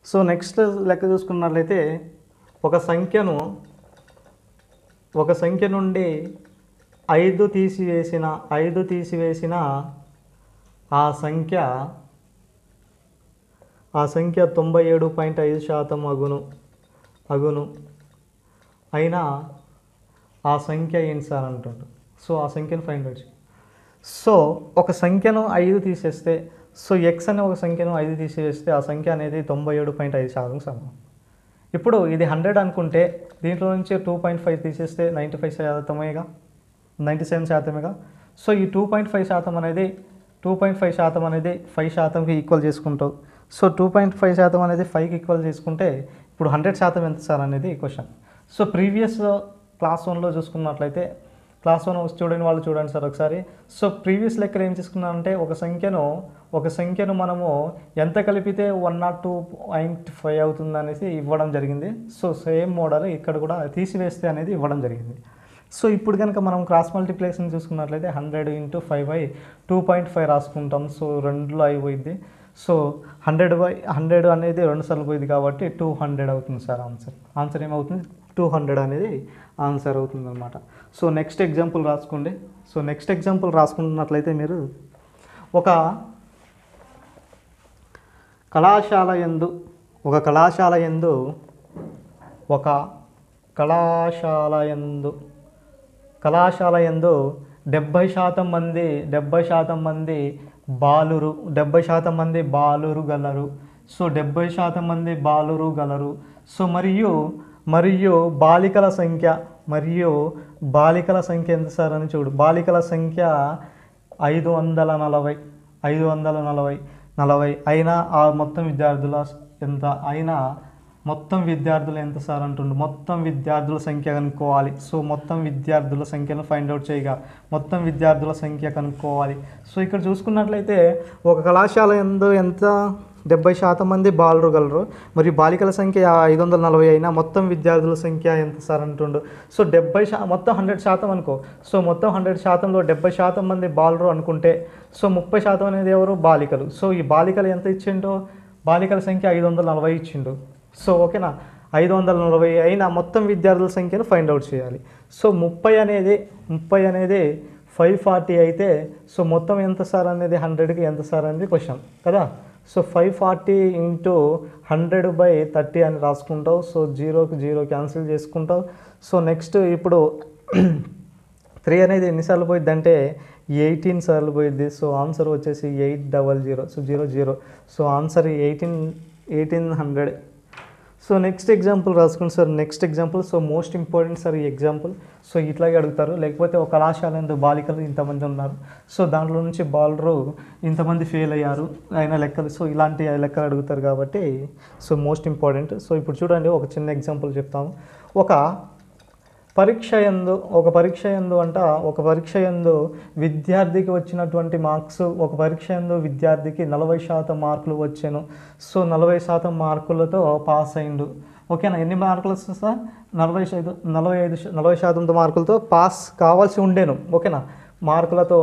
So next లెక్క చూసుకున్నట్లయితే ఒక సంఖ్య నుండి 5 తీసివేసిన ఆ సంఖ్య 97.5% అగును అయినా ఆ సంఖ్య ఏంటి సార్ అంటుండ్రు. సో ఆ సంఖ్యను ఫైండ్ అవుట్. సో ఒక సంఖ్యను 5 తీసేస్తే, సో ఎక్స్ అనే ఒక సంఖ్యను 5 తీసేస్తే ఆ సంఖ్య అనేది 97.5% సమానం. ఇప్పుడు ఇది 100 అనుకుంటే దీంట్లో నుంచి 2.5 తీసేస్తే 97%. సో ఈ 2.5% అనేది 5%కి ఈక్వల్ చేసుకుంటావు. సో 2.5% అనేది 5కి ఈక్వల్ చేసుకుంటే ఇప్పుడు 100% ఎంత సార్ అనేది క్వశ్చన్. సో ప్రీవియస్ క్లాస్ 1లో చూసుకున్నట్లయితే, క్లాస్ 1 స్టూడెంట్ వాళ్ళు చూడండి సార్ ఒకసారి. సో ప్రీవియస్ లెక్కలు ఏం తీసుకున్నామంటే ఒక సంఖ్యను మనము ఎంత కలిపితే 102.5 అవుతుంది అనేసి ఇవ్వడం జరిగింది. సో సేమ్ మోడల్ ఇక్కడ కూడా తీసివేస్తే అనేది ఇవ్వడం జరిగింది. సో ఇప్పుడు కనుక మనం క్రాస్ మల్టిప్లికేషన్ చూసుకున్నట్లయితే 100 × 5/2.5 రాసుకుంటాం. సో 2లో అయిపోయింది. సో 100 అనేది 2 సార్లు పోయింది కాబట్టి 200 అవుతుంది సార్ ఆన్సర్ ఏమవుతుంది? 200 అనేది ఆన్సర్ అవుతుంది అనమాట. సో నెక్స్ట్ ఎగ్జాంపుల్ రాసుకోండి. సో నెక్స్ట్ ఎగ్జాంపుల్ రాసుకున్నట్లయితే మీరు ఒక కళాశాల యందు 70% మంది బాలురు గలరు. సో 70% మంది బాలురు గలరు. సో మరియు బాలికల సంఖ్య ఎంత సార్ అని చూడు. బాలికల సంఖ్య 540 అయినా ఆ మొత్తం విద్యార్థులు ఎంత సార్ అంటుండు. మొత్తం విద్యార్థుల సంఖ్య కనుక్కోవాలి. సో మొత్తం విద్యార్థుల సంఖ్యను ఫైండ్ అవుట్ చేయగా మొత్తం విద్యార్థుల సంఖ్య కనుక్కోవాలి. సో ఇక్కడ చూసుకున్నట్లయితే ఒక కళాశాల యందు ఎంత 70% మంది బాలురు గలరు మరియు బాలికల సంఖ్య 540 అయినా మొత్తం విద్యార్థుల సంఖ్య ఎంత సార్ అంటుండు. సో మొత్తం 100% అనుకో. సో మొత్తం 100%లో 70% మంది బాలురు అనుకుంటే, సో 30% అనేది ఎవరు? బాలికలు. సో ఈ బాలికలు ఎంత ఇచ్చిండో, బాలికల సంఖ్య 540 ఇచ్చిండు. సో ఓకేనా, 540 అయినా మొత్తం విద్యార్థుల సంఖ్యను ఫైండ్ అవుట్ చేయాలి. సో 30 అనేది 540 అయితే సో మొత్తం ఎంత సార్ అనేది 100కి ఎంత సార్ అనేది క్వశ్చన్ కదా. సో 540 × 100/30 అని రాసుకుంటావు. సో 0 క్యాన్సిల్ చేసుకుంటావు. సో నెక్స్ట్ ఇప్పుడు 3 అనేది ఎన్నిసార్లు పోయిద్ది అంటే 18 సార్లు పోయిద్ది. సో ఆన్సర్ వచ్చేసి 800. So 00. So answer 1800. So next example రాసుకోండి sir. Next example so most important sir ఈ ఎగ్జాంపుల్. సో ఇట్లాగే అడుగుతారు. లేకపోతే ఒక కళాశాల యందు బాలికలు ఇంతమంది ఉన్నారు. సో దాంట్లో నుంచి బాలురు ఇంతమంది ఫెయిల్ అయ్యారు అయిన లెక్కలు. సో ఇలాంటి లెక్కలు అడుగుతారు కాబట్టి సో మోస్ట్ ఇంపార్టెంట్. సో ఇప్పుడు చూడండి, ఒక చిన్న ఎగ్జాంపుల్ చెప్తాము. ఒక పరీక్ష యందు విద్యార్థికి వచ్చినటువంటి మార్క్స్, ఒక పరీక్ష యందు విద్యార్థికి 40% మార్కులు వచ్చాను. సో 40% మార్కులతో పాస్ అయిండు. ఓకేనా, ఎన్ని మార్కులు వస్తుంది సార్? 40% మార్కులతో పాస్ కావాల్సి ఉండేను. ఓకేనా, మార్కులతో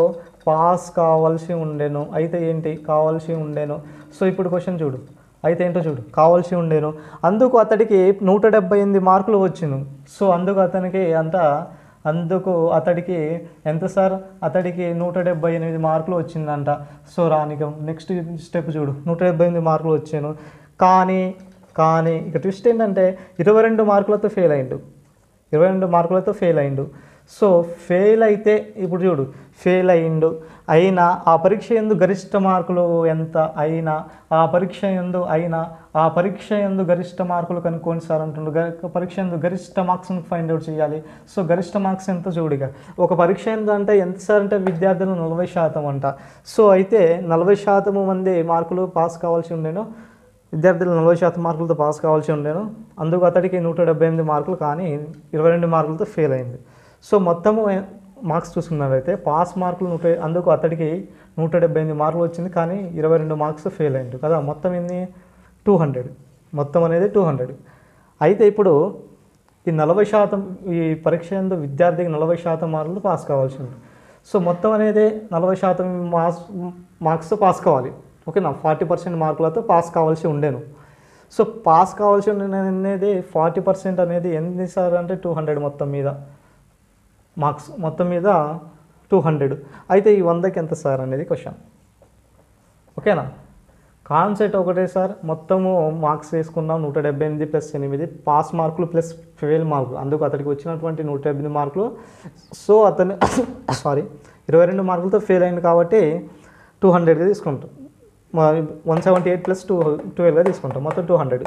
పాస్ కావాల్సి ఉండేను. అయితే ఏంటి కావాల్సి ఉండేను? సో ఇప్పుడు క్వశ్చన్ చూడు, అయితే ఏంటో చూడు. కావాల్సి ఉండేను, అందుకు అతడికి 178 మార్కులు వచ్చిను. సో అందుకు అతడికి ఎంత సార్? అతడికి 178 మార్కులు వచ్చిందంట. సో రానికం నెక్స్ట్ స్టెప్ చూడు. 178 మార్కులు వచ్చాను, కానీ ఇక ట్విస్ట్ ఏంటంటే 22 మార్కులతో ఫెయిల్ అయిండు. సో ఫెయిల్ అయితే ఇప్పుడు చూడు, ఫెయిల్ అయిండు అయినా ఆ పరీక్ష యందు గరిష్ట మార్కులు ఎంత? ఆ పరీక్ష యందు గరిష్ట మార్కులు కనుక్కోండి సార్ అంటుండు. పరీక్ష యందు గరిష్ట మార్క్స్ని ఫైండ్ అవుట్ చేయాలి. సో గరిష్ట మార్క్స్ ఎంత చూడిగా. ఒక పరీక్ష యందు అంటే ఎంత సార్ అంటే విద్యార్థులు 40% అంట. సో అయితే 40% మంది మార్కులు పాస్ కావాల్సి ఉండేను. విద్యార్థులు 40% మార్కులతో పాస్ కావాల్సి ఉండేను. అందుకు అతడికి 178 మార్కులు, కానీ 22 మార్కులతో ఫెయిల్ అయింది. సో మొత్తము మార్క్స్ చూసుకున్నట్లయితే పాస్ మార్కులు అందుకు అతడికి 178 మార్కులు వచ్చింది, కానీ 22 మార్క్స్ ఫెయిల్ అయింది కదా. మొత్తం ఎన్ని? 200. మొత్తం అనేది 200. అయితే ఇప్పుడు ఈ 40% ఈ పరీక్ష యందు విద్యార్థికి 40% మార్కులు పాస్ కావాల్సి ఉంది. సో మొత్తం అనేది 40% మార్క్స్తో పాస్ కావాలి. ఓకేనా, 40% మార్కులతో పాస్ కావాల్సి ఉండేను. సో పాస్ కావాల్సిన అనేది 40% అనేది ఎన్ని సార్ అంటే 200 మొత్తం మీద మార్క్స్ మొత్తం మీద 200. అయితే ఈ 100కి ఎంత సార్ అనేది క్వశ్చన్. ఓకేనా, కాన్సెప్ట్ ఒకటే సార్, మొత్తము మార్క్స్ వేసుకున్నాం 178 + 8 పాస్ మార్కులు ప్లస్ ఫెయిల్ మార్కులు, అందుకు అతడికి వచ్చినటువంటి 178 మార్కులు. సో అతను 22 మార్కులతో ఫెయిల్ అయింది కాబట్టి 200గా తీసుకుంటాం, 178 + 12గా తీసుకుంటాం, మొత్తం 200.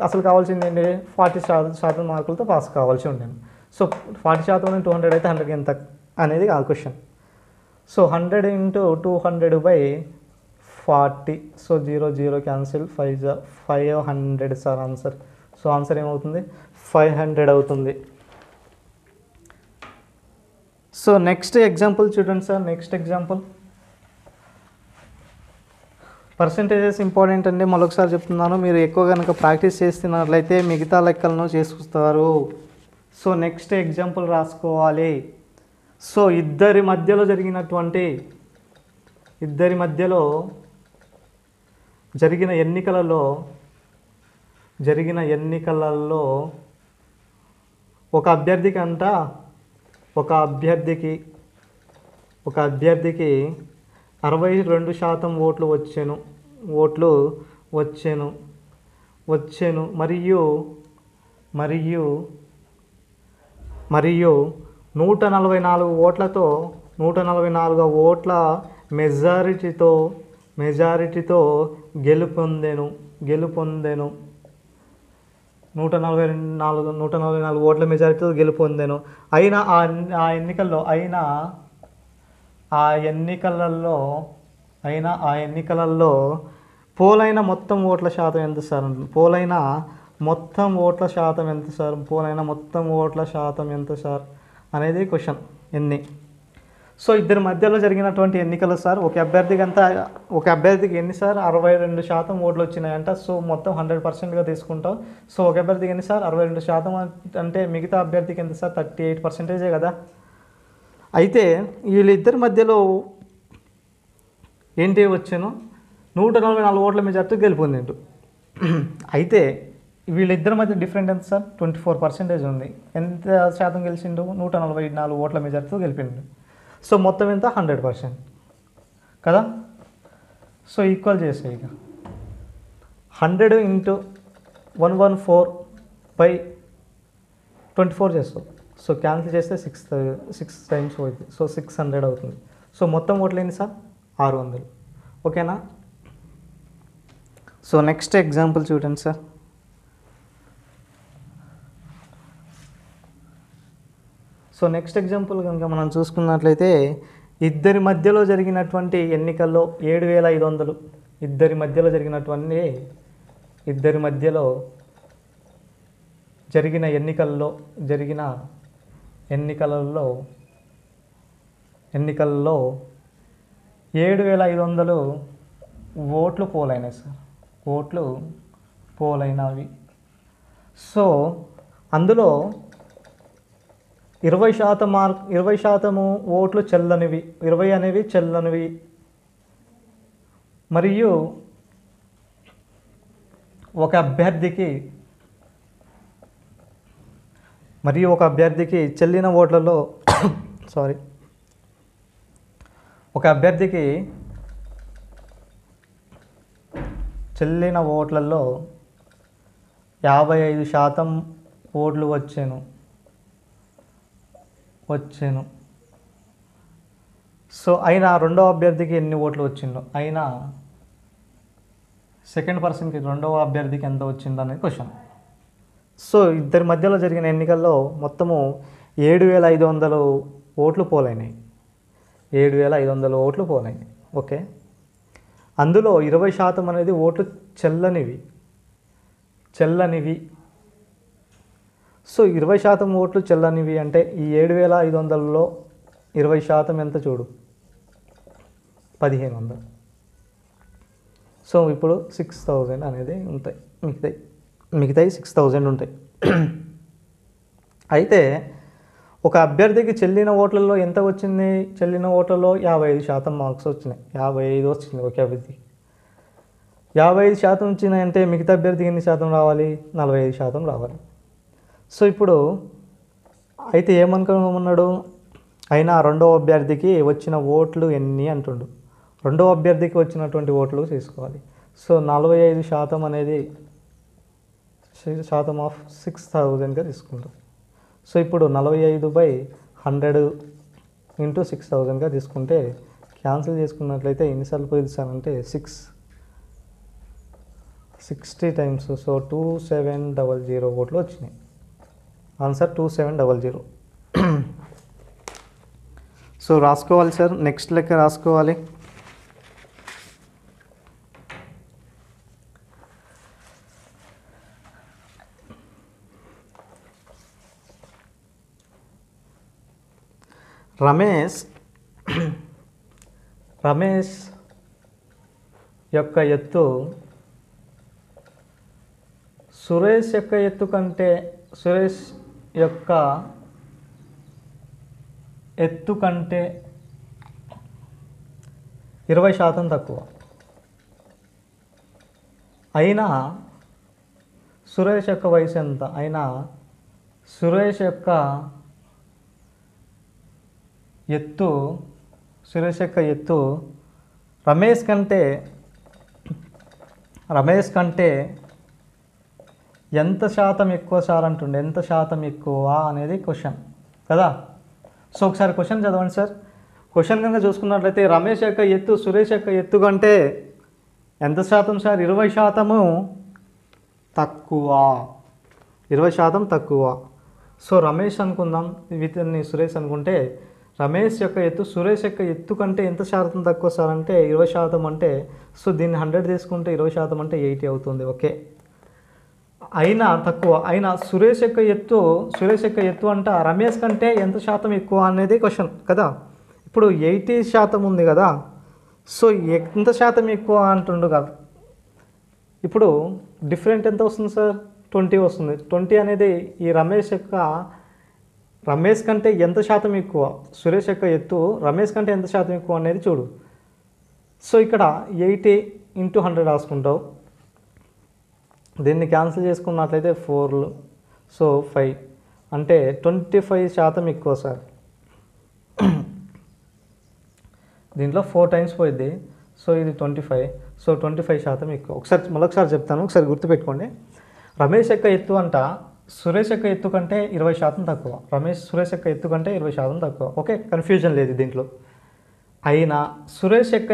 అసలు కావాల్సింది ఏంటి, 40% మార్కులతో పాస్ కావాల్సి ఉండేది. సో 40% 200 అయితే 100 ఎంత అనేది కాదు question. So 100 × 200/40. So 0 0 cancel, 500 sir answer. So answer ఏమవుతుంది, 500 అవుతుంది. సో నెక్స్ట్ ఎగ్జాంపుల్ చూడండి sir. Next example percentages important అండి, మరొకసారి చెప్తున్నాను. మీరు ఎక్కువ కనుక ప్రాక్టీస్ చేస్తున్నట్లయితే మిగతా లెక్కలను చేసుకొస్తారు. సో నెక్స్ట్ ఎగ్జాంపుల్ రాసుకోవాలి. సో ఇద్దరి మధ్యలో జరిగిన ఎన్నికలలో ఒక అభ్యర్థికి 62% ఓట్లు వచ్చాను మరియు 144 ఓట్ల మెజారిటీతో గెలుపొందెను. 144 ఓట్ల మెజారిటీతో గెలుపొందెను. అయినా ఆ ఎన్నికలలో పోలైన మొత్తం ఓట్ల శాతం ఎంత సార్? పోలైన మొత్తం ఓట్ల శాతం ఎంత సార్ అనేది క్వశ్చన్. ఎన్ని? సో ఇద్దరి మధ్యలో జరిగినటువంటి ఎన్నికలు సార్, ఒక అభ్యర్థికి ఎన్ని సార్, 62% ఓట్లు వచ్చినాయంట. సో మొత్తం 100%గా తీసుకుంటాం. సో ఒక అభ్యర్థికి ఎన్ని సార్, 62% అంటే మిగతా అభ్యర్థికి ఎంత సార్, 38% కదా. అయితే వీళ్ళిద్దరి మధ్యలో ఏంటి వచ్చాను, 144 ఓట్ల మెజార్టీ గెలుపొందిండు. అయితే వీళ్ళిద్దరి మధ్య డిఫరెంట్ ఎంత సార్, 24% ఉంది. ఎంత శాతం గెలిచిండు, 144 ఓట్ల మెజార్టీతో గెలిపిండు. సో మొత్తం ఎంత, 100% కదా. సో ఈక్వల్ చేసే ఇక 100 × 114/24 చేస్తాం. సో క్యాన్సిల్ చేస్తే 6 టైమ్స్ అవుతుంది. సో 600 అవుతుంది. సో మొత్తం ఓట్లు ఏంటి సార్, 600. ఓకేనా. సో నెక్స్ట్ ఎగ్జాంపుల్ చూడండి సార్. సో నెక్స్ట్ ఎగ్జాంపుల్ కనుక మనం చూసుకున్నట్లయితే, ఇద్దరి మధ్యలో జరిగినటువంటి ఎన్నికల్లో 7500, ఇద్దరి మధ్యలో జరిగిన ఎన్నికల్లో 7500 ఓట్లు పోలైనాయి సార్, ఓట్లు పోలైనవి. సో అందులో 20% ఓట్లు చెల్లనివి, 20 అనేవి చెల్లనివి. మరియు ఒక అభ్యర్థికి చెల్లిన ఓట్లలో చెల్లిన ఓట్లలో 55% ఓట్లు వచ్చాను. సో అయినా రెండవ అభ్యర్థికి ఎన్ని ఓట్లు వచ్చిందో, అయినా సెకండ్ పర్సన్కి రెండవ అభ్యర్థికి ఎంత వచ్చిందో అనేది క్వశ్చన్. సో ఇద్దరి మధ్యలో జరిగిన ఎన్నికల్లో మొత్తము 7500 ఓట్లు పోలైనాయి. 7500 ఓట్లు పోలైనాయి. ఓకే, అందులో 20% అనేది ఓట్లు చెల్లనివి. సో 20% ఓట్లు చెల్లనివి అంటే ఈ 7500లో 20% ఎంత చూడు, 1500. సో ఇప్పుడు 6000 అనేది ఉంటాయి, మిగతాయి 6000 ఉంటాయి. అయితే ఒక అభ్యర్థికి చెల్లిన ఓట్లలో ఎంత వచ్చింది, చెల్లిన ఓట్లలో 55% మార్క్స్ వచ్చినాయి, 55 వచ్చింది ఒక అభ్యర్థికి. 55% వచ్చినాయంటే మిగతా అభ్యర్థికి ఎన్ని శాతం రావాలి? 45% రావాలి. సో ఇప్పుడు అయితే ఏమనుకోమన్నాడు? అయినా రెండవ అభ్యర్థికి వచ్చిన ఓట్లు ఎన్ని అంటుండు. రెండవ అభ్యర్థికి వచ్చినటువంటి ఓట్లు తీసుకోవాలి. సో 45% అనేది శాతం ఆఫ్ 6000గా తీసుకుంటాం. సో ఇప్పుడు 45/100 ఇంటూ 6000గా తీసుకుంటే క్యాన్సిల్ చేసుకున్నట్లయితే ఎన్నిసార్లు పోయిస్తానంటే 60 టైమ్స్. సో 2700 ఓట్లు వచ్చినాయి. ఆన్సర్ 2700. సో రాసుకోవాలి సార్, నెక్స్ట్ లెక్క రాసుకోవాలి. రమేష్ యొక్క ఎత్తు సురేష్ యొక్క ఎత్తు కంటే 20% తక్కువ. అయినా సురేష్ యొక్క వయసు ఎంత? అయినా సురేష్ యొక్క ఎత్తు రమేష్ కంటే ఎంత శాతం ఎక్కువ సార్ అంటుండే. ఎంత శాతం ఎక్కువ అనేది క్వశ్చన్ కదా. సో ఒకసారి క్వశ్చన్ చదవండి సార్. క్వశ్చన్ కనుక చూసుకున్నట్లయితే రమేష్ యొక్క ఎత్తు సురేష్ యొక్క ఎత్తు కంటే ఎంత శాతం సార్? 20% తక్కువ. 20% తక్కువ. సో రమేష్ అనుకుందాం, వీటిని సురేష్ అనుకుంటే రమేష్ యొక్క ఎత్తు సురేష్ యొక్క ఎత్తు కంటే ఎంత శాతం తక్కువ సార్ అంటే 20% అంటే, సో దీన్ని 100 తీసుకుంటే 20% అంటే 80 అవుతుంది. ఓకే. అయినా తక్కువ. అయినా సురేష్ యొక్క ఎత్తు అంట రమేష్ కంటే ఎంత శాతం ఎక్కువ అనేది క్వశ్చన్ కదా. ఇప్పుడు 80% ఉంది కదా. సో ఎంత శాతం ఎక్కువ అంటుండు కదా. ఇప్పుడు డిఫరెంట్ ఎంత వస్తుంది సార్? 20 వస్తుంది. 20 అనేది ఈ రమేష్ కంటే ఎంత శాతం ఎక్కువ, సురేష్ యొక్క ఎత్తు రమేష్ కంటే ఎంత శాతం ఎక్కువ అనేది చూడు. సో ఇక్కడ 80 × 100 రాసుకుంటావు. దీన్ని క్యాన్సిల్ చేసుకున్నట్లయితే 4, సో 5 అంటే 25% ఎక్కువ సార్. దీంట్లో 4 టైమ్స్ పోయిద్ది. సో ఇది 25. సో 25% ఎక్కువ. మరొకసారి చెప్తాను, ఒకసారి గుర్తుపెట్టుకోండి. రమేష్ యొక్క ఎత్తు అంట సురేష్ యొక్క ఎత్తు కంటే 20% తక్కువ. సురేష్ యొక్క ఎత్తు కంటే 20% తక్కువ. ఓకే, కన్ఫ్యూజన్ లేదు దీంట్లో. అయినా సురేష్ యొక్క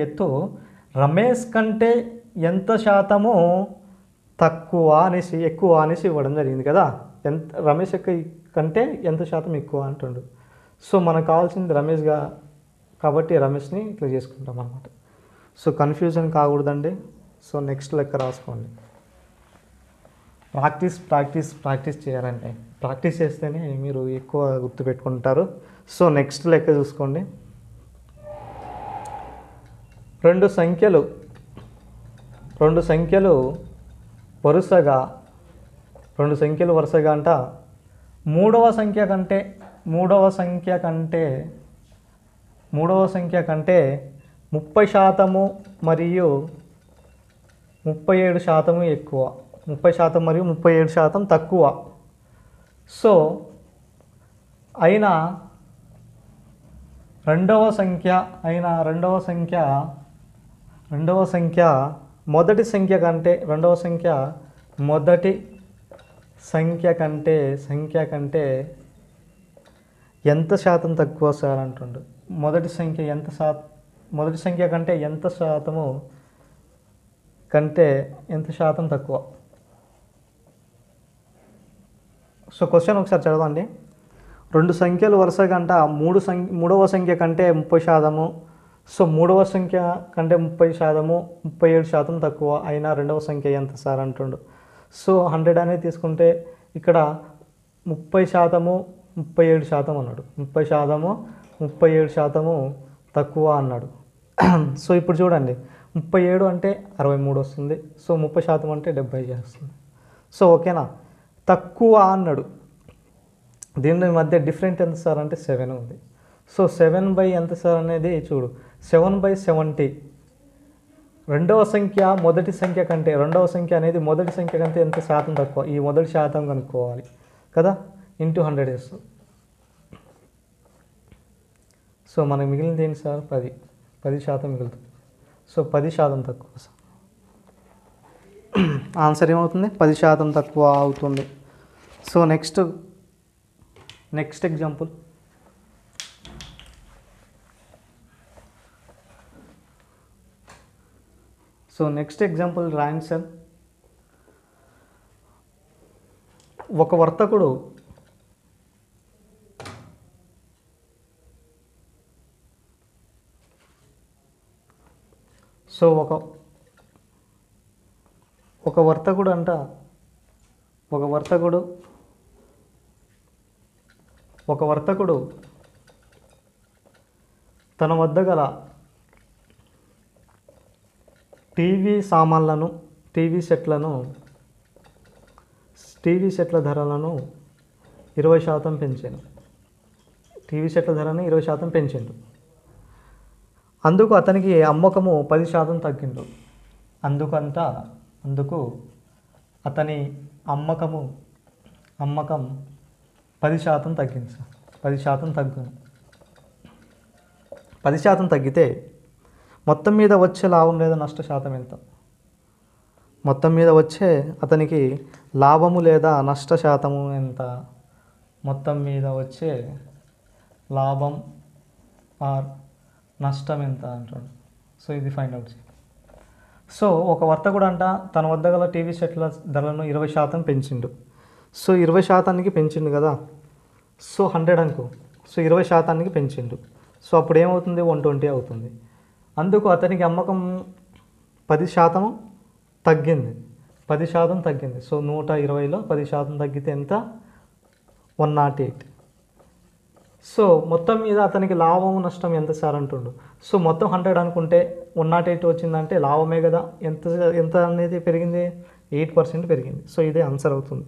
ఎత్తు రమేష్ కంటే ఎంత శాతము ఎక్కువ అనేసి ఇవ్వడం జరిగింది కదా. రమేష్ యొక్క కంటే ఎంత శాతం ఎక్కువ అంటుండు. సో మనకు కావాల్సింది రమేష్గా కాబట్టి రమేష్ని ఇట్లా చేసుకుంటాం అన్నమాట. సో కన్ఫ్యూజన్ కాకూడదండి. సో నెక్స్ట్ లెక్క రాసుకోండి. ప్రాక్టీస్ చేయాలండి. ప్రాక్టీస్ చేస్తేనే మీరు ఎక్కువ గుర్తుపెట్టుకుంటారు. సో నెక్స్ట్ లెక్క చూసుకోండి. రెండు సంఖ్యలు వరుసగా అంట మూడవ సంఖ్య కంటే 30% మరియు 37% ఎక్కువ. 30% మరియు 37% తక్కువ. సో అయినా రెండవ సంఖ్య మొదటి సంఖ్య కంటే ఎంత శాతం తక్కువ సార్ అంటుండు. మొదటి సంఖ్య కంటే ఎంత శాతం తక్కువ. సో క్వశ్చన్ ఒకసారి చదవండి. రెండు సంఖ్యలు వరుసగా అంట మూడవ సంఖ్య కంటే 30%, సో మూడవ సంఖ్య కంటే 30%, 37% తక్కువ. అయినా రెండవ సంఖ్య ఎంత సార్ అంటుండు. సో 100 అనేది తీసుకుంటే ఇక్కడ 30%, 37% అన్నాడు. 30%, 37% తక్కువ అన్నాడు. సో ఇప్పుడు చూడండి, 37 అంటే 63 వస్తుంది. సో 30% అంటే 70 వస్తుంది. సో ఓకేనా. తక్కువ అన్నాడు. దీని మధ్య డిఫరెంట్ ఎంత సార్ అంటే 7 ఉంది. సో 7/ఎంత సార్ అనేది చూడు. 7/70 రెండవ సంఖ్య మొదటి సంఖ్య కంటే, రెండవ సంఖ్య అనేది మొదటి సంఖ్య కంటే ఎంత శాతం తక్కువ, ఈ మొదటి శాతం కనుక్కోవాలి కదా, ఇంటూ 100 చేస్తాం. సో మనకు మిగిలింది ఏంటి సార్, 10% మిగులుతుంది. సో 10% తక్కువ సార్. ఆన్సర్ ఏమవుతుంది, 10% తక్కువ అవుతుంది. So next example. So next example రాయండి సార్. ఒక వర్తకుడు ఒక వర్తకుడు అంట, ఒక వర్తకుడు తన వద్ద గల టీవీ సామాన్లను, టీవీ సెట్ల ధరలను 20% పెంచాను. టీవీ సెట్ల ధరను 20% పెంచిండు. అందుకు అతనికి అమ్మకము 10% తగ్గిండు. అందుకు అతని అమ్మకం 10% తగ్గింది సార్. 10% తగ్గితే మొత్తం మీద వచ్చే లాభం లేదా నష్ట శాతం ఎంత? మొత్తం మీద వచ్చే అతనికి లాభము లేదా నష్ట శాతము ఎంత? మొత్తం మీద వచ్చే లాభం ఆర్ నష్టం ఎంత అంటాడు. సో ఇది ఫైండ్ అవుట్ చేయాలి. సో ఒక వర్తకుడు అంట తన వద్ద గల టీవీ సెట్ల ధరలను 20% పెంచిండు. సో 20% పెంచిండు కదా. సో 100 అనుకో. సో 20% పెంచిండు. సో అప్పుడు ఏమవుతుంది, 120 అవుతుంది. అందుకు అతనికి అమ్మకం 10% తగ్గింది. 10% తగ్గింది. సో 120లో 10% తగ్గితే ఎంత, 108. సో మొత్తం మీద అతనికి లాభము నష్టం ఎంత సార్ అంటుండు. సో మొత్తం 100 అనుకుంటే 108 వచ్చిందంటే లాభమే కదా. ఎంత అనేది పెరిగింది, 8% పెరిగింది. సో ఇదే ఆన్సర్ అవుతుంది.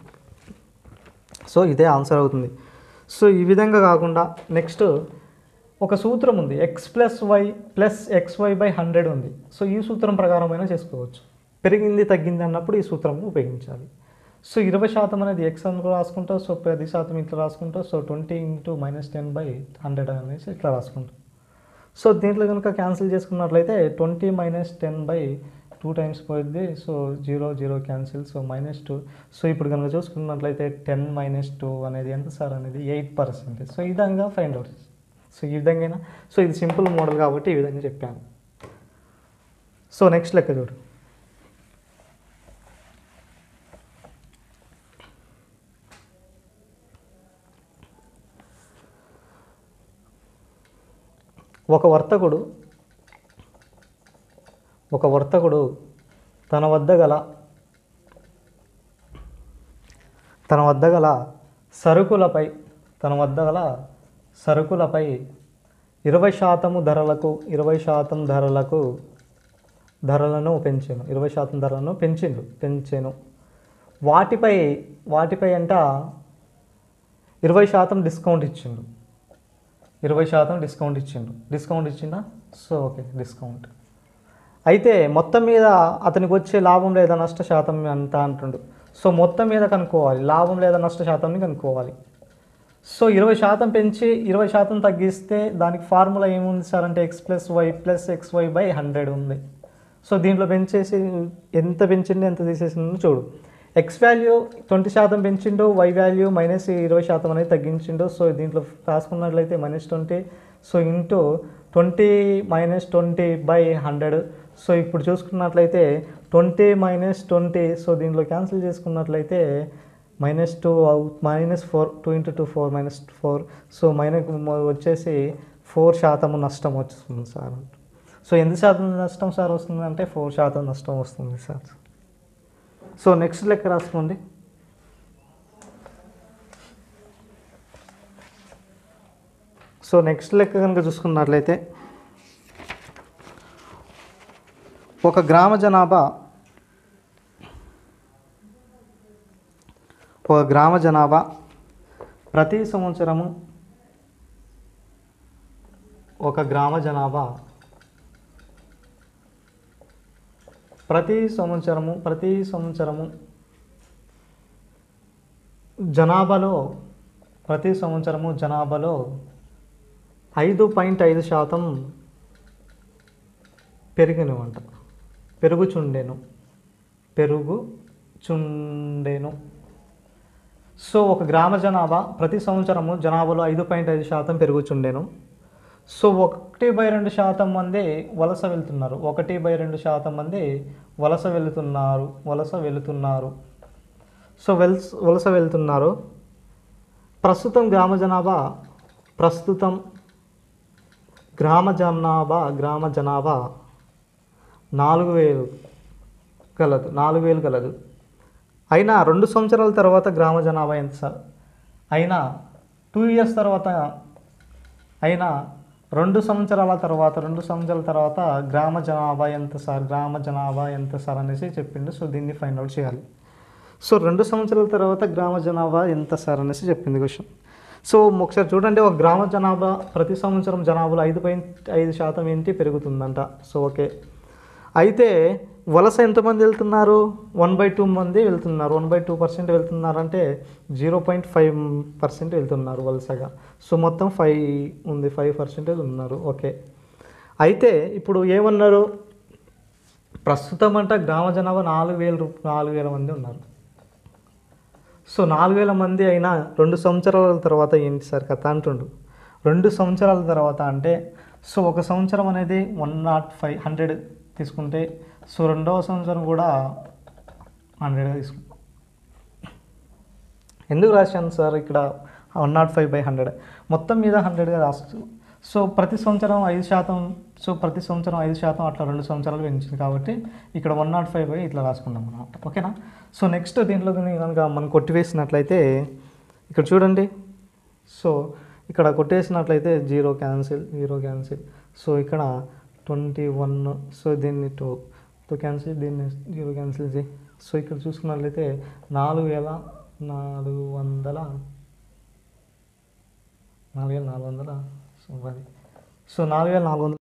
సో ఈ విధంగా కాకుండా నెక్స్ట్ ఒక సూత్రం ఉంది, x+y + xy/100 ఉంది. సో ఈ సూత్రం ప్రకారమైనా చేసుకోవచ్చు. పెరిగింది తగ్గింది అన్నప్పుడు ఈ సూత్రం ఉపయోగించాలి. సో 20% అనేది x అని రాసుకుంటావు. సో 10% ఇట్లా రాసుకుంటావు. సో 20 × -10/100 అనేసి ఇట్లా రాసుకుంటాం. సో దీంట్లో కనుక క్యాన్సిల్ చేసుకున్నట్లయితే 20 - 10/2 టైమ్స్ పోయింది. So 0 0 cancel. సో -2. సో ఇప్పుడు కనుక చూసుకున్నట్లయితే 10 - 2 అనేది ఎంత సార్ అనేది 8%. సో ఈ విధంగా ఫైండ్ అవుట్. సో ఈ విధంగా, సో ఇది సింపుల్ మోడల్ కాబట్టి ఈ విధంగా చెప్పాను. సో నెక్స్ట్ లెక్క చూడు. ఒక వర్తకుడు తన వద్ద గల సరుకులపై 20% ధరలను పెంచాను. 20% ధరలను పెంచాను. వాటిపై అంట 20% డిస్కౌంట్ ఇచ్చిండు. 20% డిస్కౌంట్ ఇచ్చిందా? So okay, discount. అయితే మొత్తం మీద అతనికి వచ్చే లాభం లేదా నష్ట శాతం ఎంత అంటుండు. సో మొత్తం మీద కనుక్కోవాలి, లాభం లేదా నష్ట శాతంని కనుక్కోవాలి. సో 20% పెంచి 20% తగ్గిస్తే దానికి ఫార్ములా ఏముంది సార్ అంటే x+y + xy/100 ఉంది. సో దీంట్లో పెంచేసి ఎంత పెంచిండు ఎంత తీసేసిండు చూడు. x వాల్యూ 20% పెంచిండు, y వాల్యూ -20% అనేది తగ్గించిండు. సో దీంట్లో రాసుకున్నట్లయితే -20. So into 20 - 20/100. సో ఇప్పుడు చూసుకున్నట్లయితే 20 - 20. సో దీంట్లో క్యాన్సిల్ చేసుకున్నట్లయితే -2 -4. 2 × 2 4 -4. సో వచ్చేసి 4% నష్టం వస్తుంది సార్. సో ఎంత శాతం నష్టం సార్ వస్తుంది అంటే 4% నష్టం వస్తుంది సార్. సో నెక్స్ట్ లెక్క రాసుకోండి. సో నెక్స్ట్ లెక్క కనుక చూసుకున్నట్లయితే ఒక గ్రామ జనాభా ప్రతి సంవత్సరము ఒక గ్రామ జనాభా ప్రతి సంవత్సరము జనాభాలో 5.5% పెరుగుచుండెను. సో ఒక గ్రామ జనాభా ప్రతి సంవత్సరము జనాభాలో 5.5% పెరుగుచుండెను. సో 1/2% మంది వలస వెళ్తున్నారు. 1/2% మంది వలస వెళ్తున్నారు. ప్రస్తుతం గ్రామ జనాభా 4,000 గలదు. అయినా 2 సంవత్సరాల తర్వాత గ్రామ జనాభా ఎంత సార్? అయినా 2 ఇయర్స్ తర్వాత, అయినా 2 సంవత్సరాల తర్వాత గ్రామ జనాభా ఎంత సార్ అనేసి చెప్పిండు. సో దీన్ని ఫైండ్ అవుట్ చేయాలి. సో 2 సంవత్సరాల తర్వాత గ్రామ జనాభా ఎంత సార్ అనేసి చెప్పింది క్వశ్చన్. సో ఒకసారి చూడండి, ఒక గ్రామ జనాభా ప్రతి సంవత్సరం జనాభాలో 5.5% ఏంటి పెరుగుతుందంట. సో ఓకే, అయితే వలస ఎంతమంది వెళ్తున్నారు? 1/2 మంది వెళ్తున్నారు. 1/2% వెళ్తున్నారంటే 0.5% వెళ్తున్నారు వలసగా. సో మొత్తం 5% ఉన్నారు. ఓకే, అయితే ఇప్పుడు ఏమన్నారు? ప్రస్తుతం అంట గ్రామ జనాభా 4,000 మంది ఉన్నారు. సో 4,000 మంది అయినా 2 సంవత్సరాల తర్వాత ఏంటి సార్ కథ అంటుండు. 2 సంవత్సరాల తర్వాత అంటే, సో ఒక సంవత్సరం అనేది 100 తీసుకుంటే, సో రెండవ సంవత్సరం కూడా 100 తీసుకుంటాం. ఎందుకు రాశాను సార్ ఇక్కడ 105/100? మొత్తం మీద 100గా రాస్తూ, సో ప్రతి సంవత్సరం 5%, సో ప్రతి సంవత్సరం 5% అట్లా 2 సంవత్సరాలు పెంచింది కాబట్టి ఇక్కడ 105 ఇట్లా రాసుకున్నాం అన్నమాట. ఓకేనా? సో నెక్స్ట్ దీంట్లో కనుక మనం కొట్టివేసినట్లయితే ఇక్కడ చూడండి, సో ఇక్కడ కొట్టేసినట్లయితే 0 క్యాన్సిల్. సో ఇక్కడ 21, సో దీన్ని 2 క్యాన్సిల్, దీన్ని 0 క్యాన్సిల్ చేయి. సో ఇక్కడ చూసుకున్నట్లయితే 4,400 సో 4,400